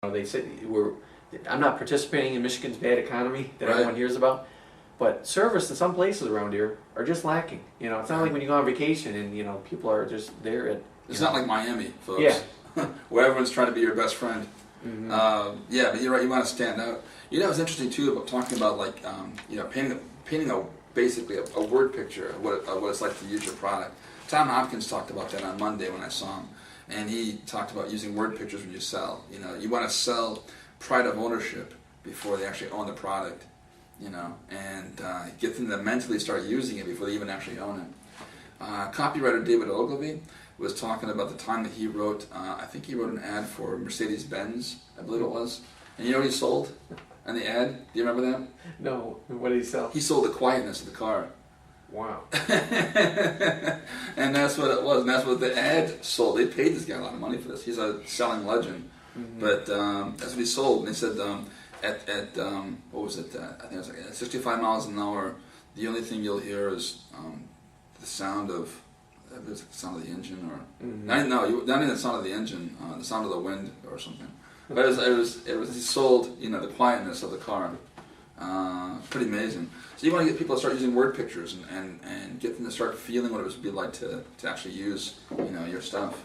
They said I'm not participating in Michigan's bad economy that Right. everyone hears about, but service in some places around here are just lacking. It's not like when you go on vacation and people are just there at. It's not like Miami, folks. Yeah. Where everyone's trying to be your best friend. Mm-hmm. Yeah, but you're right. You want to stand out. It's interesting too about talking about painting basically a word picture of what it's like to use your product. Tom Hopkins talked about that on Monday when I saw him, and he talked about using word pictures when you sell. You want to sell pride of ownership before they actually own the product. And get them to mentally start using it before they even actually own it. Copywriter David Ogilvy was talking about the time that he wrote, I think he wrote an ad for Mercedes-Benz, I believe it was. And you know what he sold in the ad? Do you remember that? No, what did he sell? He sold the quietness of the car. Wow. And that's what it was, and that's what the ad sold. They paid this guy a lot of money for this. He's a selling legend. Mm-hmm. But that's what he sold. And they said at what was it? I think it was like at 65 miles an hour, the only thing you'll hear is the sound of the sound of the engine, or not even the sound of the engine, the sound of the wind or something. But it was he sold the quietness of the car. Pretty amazing. So you want to get people to start using word pictures and get them to start feeling what it would be like to actually use your stuff.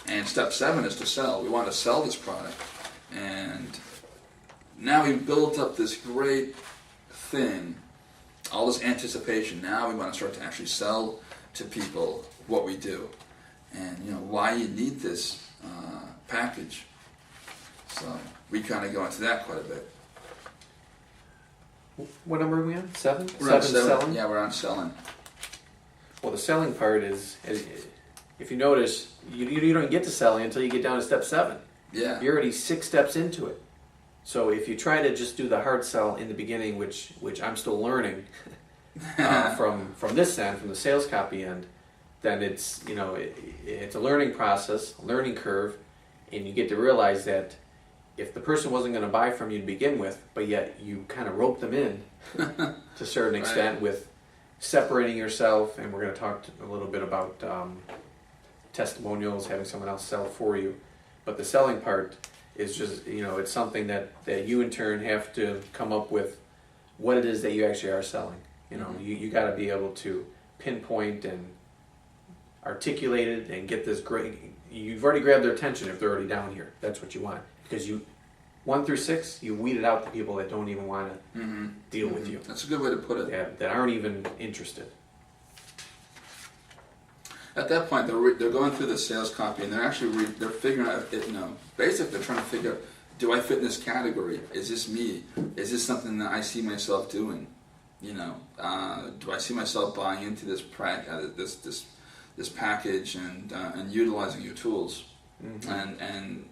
And step 7 is to sell. We want to sell this product. And now we've built up this great thing, all this anticipation. Now we want to start to actually sell to people what we do and why you need this package. So we kind of go into that quite a bit. What number are we on? 7? We're on 7. Selling? Yeah, we're on selling. Well, the selling part is if you notice, you don't get to selling until you get down to step 7. Yeah. You're already 6 steps into it. So if you try to just do the hard sell in the beginning, which I'm still learning from this end, from the sales copy end, then it's it's a learning process, a learning curve, and you get to realize that if the person wasn't going to buy from you to begin with, but yet you kind of rope them in to a certain extent Right. with separating yourself, and we're going to talk a little bit about testimonials, having someone else sell for you. But the selling part is just, it's something that you in turn have to come up with what it is that you actually are selling. You got to be able to pinpoint and articulate it and get this great. You've already grabbed their attention if they're already down here. That's what you want, because 1 through 6, you weeded out the people that don't even want to deal with you. That's a good way to put it. That aren't even interested. At that point, they're going through the sales copy, and they're actually they're figuring out. Basically, they're trying to figure out: do I fit in this category? Is this me? Is this something that I see myself doing? Do I see myself buying into this this package and utilizing your tools, and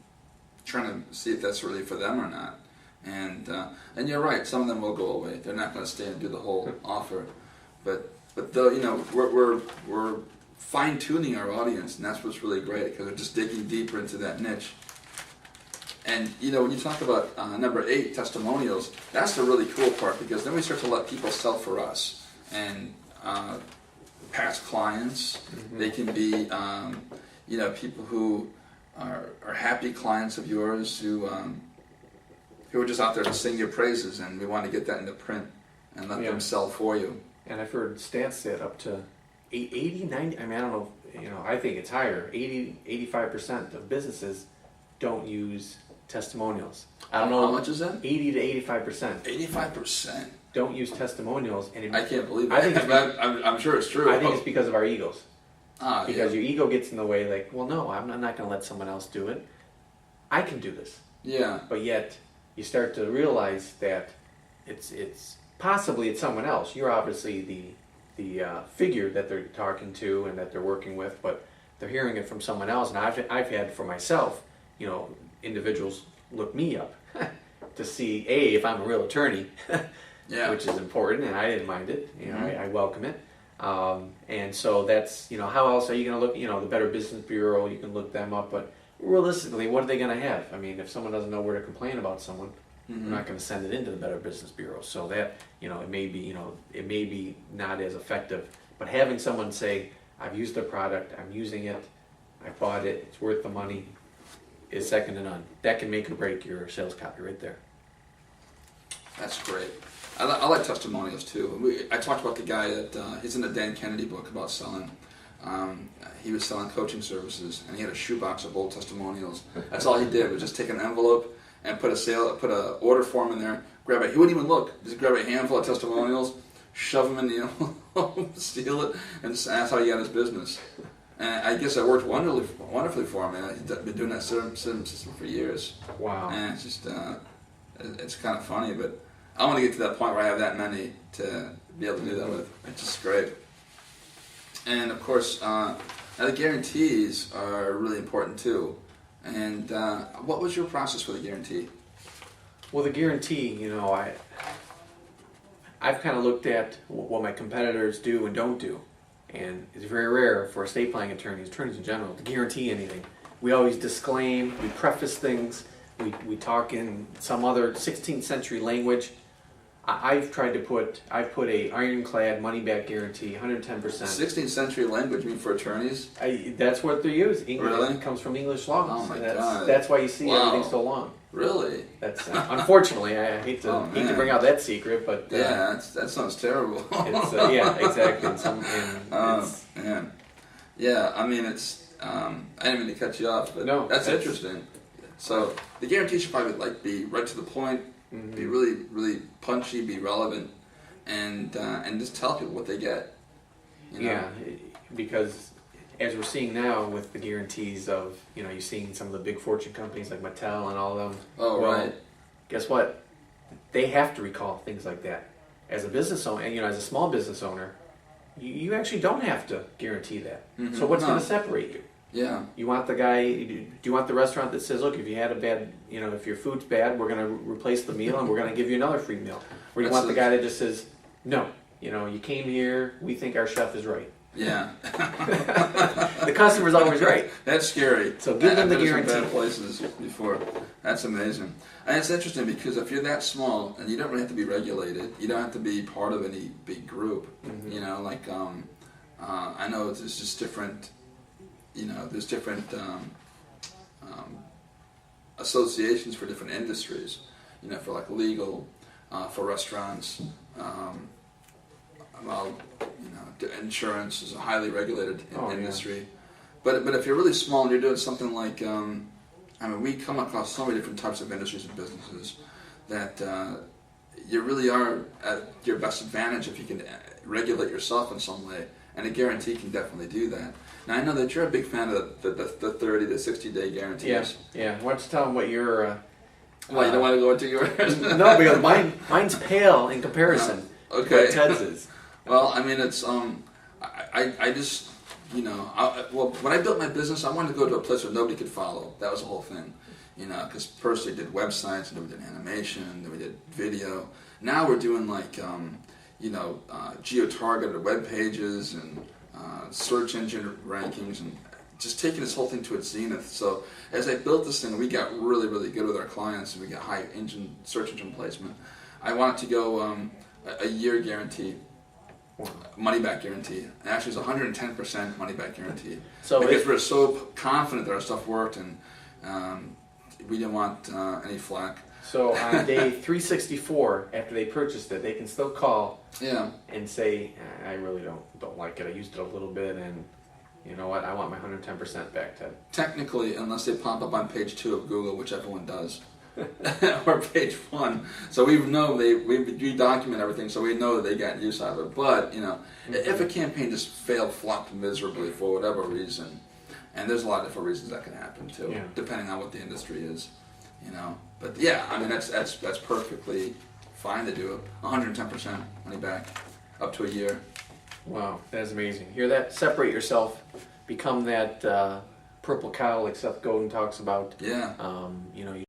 trying to see if that's really for them or not? And you're right. Some of them will go away. They're not going to stay and do the whole offer, but though we're fine-tuning our audience, and that's what's really great, because we're just digging deeper into that niche. And when you talk about number 8, testimonials, that's the really cool part, because then we start to let people sell for us, and past clients. They can be people who are happy clients of yours who are just out there to sing your praises, and we want to get that into print and let them sell for you. And I've heard stats that up to 80, 90, I don't know, I think it's higher. 80, 85% of businesses don't use testimonials. I don't know. How much is that? 80 to 85%. 85%? Don't use testimonials. And I can't believe that. I'm sure it's true. I think it's because of our egos. Because yeah. your ego gets in the way, like, well, no, I'm not going to let someone else do it. I can do this. Yeah. But yet, you start to realize that it's possibly it's someone else. You're obviously the figure that they're talking to and that they're working with, but they're hearing it from someone else. And I've had for myself, individuals look me up to see if I'm a real attorney, which is important, and I didn't mind it. I welcome it. And so that's how else are you going to look? The Better Business Bureau, you can look them up, but realistically, what are they going to have? I mean, if someone doesn't know where to complain about someone, we're not going to send it into the Better Business Bureau. So that it may be not as effective. But having someone say, "I've used their product, I'm using it, I bought it, it's worth the money," is second to none. That can make or break your sales copy right there. That's great. I like testimonials too. I talked about the guy that he's in the Dan Kennedy book about selling. He was selling coaching services, and he had a shoebox of old testimonials. That's all he did was just take an envelope and put a order form in there. Grab it. He wouldn't even look. Just grab a handful of testimonials, shove them in the envelope, steal it, and that's how he got his business. And I guess it worked wonderfully for him. He's been doing that system for years. Wow. And it's just it's kind of funny, but I want to get to that point where I have that many to be able to do that with. It's just great. And of course, now the guarantees are really important too. And what was your process for the guarantee? Well, the guarantee, I've kind of looked at what my competitors do and don't do. And it's very rare for estate planning attorneys in general, to guarantee anything. We always disclaim, we preface things, we talk in some other 16th century language. I've put a ironclad money back guarantee, 110%. 16th century language, you mean for attorneys? That's what they use. English, really? It comes from English law. Oh my God. That's why you see Wow. everything so long. Really? That's unfortunately, I hate to bring out that secret, but yeah, that sounds terrible. it's yeah, exactly. Man. Yeah, I mean it's. I didn't mean to cut you off, but no, that's interesting. So the guarantee should probably be right to the point, be really, really punchy, be relevant, and just tell people what they get. Yeah, because as we're seeing now with the guarantees of, you're seeing some of the big fortune companies like Mattel and all of them. Oh, well, right. Guess what? They have to recall things like that. As a business owner, and as a small business owner, you actually don't have to guarantee that. Mm-hmm. So what's going to separate you? Yeah. You want the guy, do you want the restaurant that says, look, if you had a bad, if your food's bad, we're going to replace the meal and we're going to give you another free meal? Or you want the guy that just says, no, you came here, we think our chef is right. Yeah. The customer's always right. That's scary. So give them the guarantee. I've been in bad places before. That's amazing. And it's interesting because if you're that small and you don't really have to be regulated, you don't have to be part of any big group. Mm-hmm. I know there's just different, there's different associations for different industries. For like legal, for restaurants. Insurance is a highly regulated industry. Yeah. But if you're really small and you're doing something like, we come across so many different types of industries and businesses that you really are at your best advantage if you can regulate yourself in some way, and a guarantee can definitely do that. Now I know that you're a big fan of the 30 to 60 day guarantees. Yeah. Why don't you tell them what your... Well, you don't want to go into yours? No, because mine's pale in comparison to what Ted's is. Well, it's I just when I built my business, I wanted to go to a place where nobody could follow. That was the whole thing, because first we did websites, and then we did animation, and then we did video. Now we're doing geo-targeted web pages and search engine rankings, and just taking this whole thing to its zenith. So as I built this thing, we got really, really good with our clients, and we got high search engine placement. I wanted to go a year guarantee. Money back guarantee. And actually, it's 110% money back guarantee. So because we're so confident that our stuff worked, and we didn't want any flack. So on day 364, after they purchased it, they can still call and say, I really don't like it. I used it a little bit, and you know what? I want my 110% back, Ted. Technically, unless they pop up on page 2 of Google, which everyone does. Or page 1, so we document everything, so we know that they got use out of it. But if a campaign just flopped miserably for whatever reason, and there's a lot of different reasons that can happen too, depending on what the industry is, But that's perfectly fine to do it. 110% money back, up to a year. Wow, that's amazing. Hear that? Separate yourself, become that purple cow like Seth Godin talks about. Yeah. You